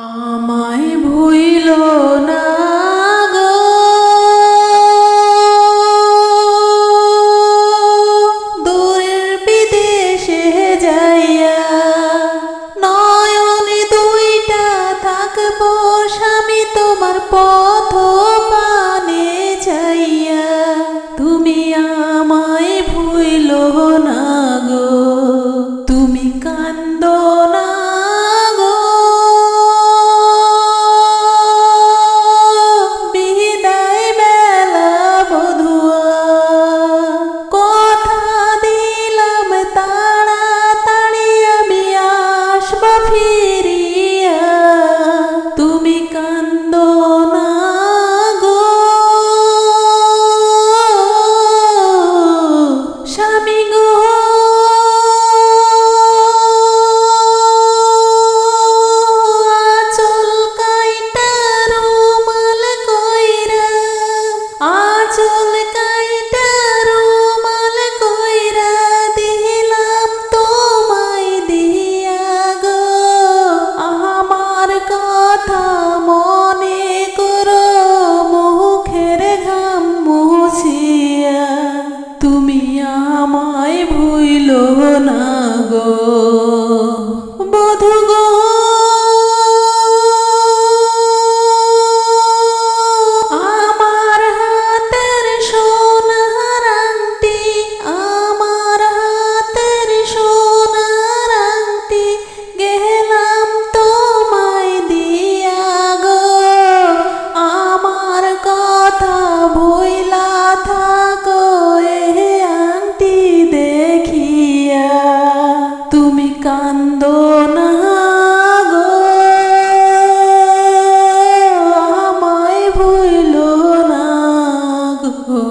আমায় ভুইলো না গো, দূরের বিদেশে যাইয়া। নয়নে দুইটা থাকবো স্বামী তোমার পথ পানে যাইয়া। তুমি আমায় ভুইলো না গো, তুমি কান্দো না গো, বিদায় বেলা বধুয়া। কথা দিলাম তাড়াতাড়ি আমি আসব ফিরিয়া। তুমি কান্দো না গো, স্বামী গো। আঁচল কাইটা রুমাল কইরা দিলাম তোমায় দিয়া গো। আমার কথা মনে করো মুখের ঘাম মুছিয়া। তুমি আমায় ভুইলো না গো বধূ গো। কান্দো না গো, আমায় ভুইলো না গো,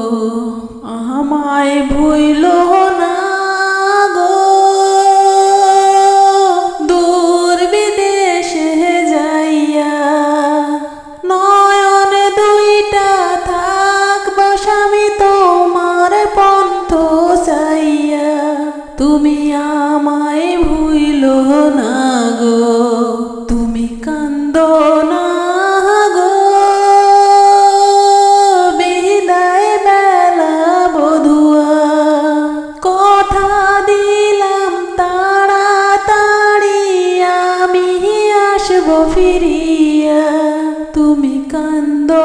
আমায় ভুইলো না গো, দূর বিদেশে যাইয়া। নয়ন দুইটা থাকবো স্বামী তোমার পন্থ চাইয়া। তুমি আমায় ভুইলো না গো, তুমি কান্দো না গো, বিদায় বেলা বধুয়া। কথা দিলাম তাড়াতাড়ি আমি আসব ফিরিয়া। তুমি কান্দো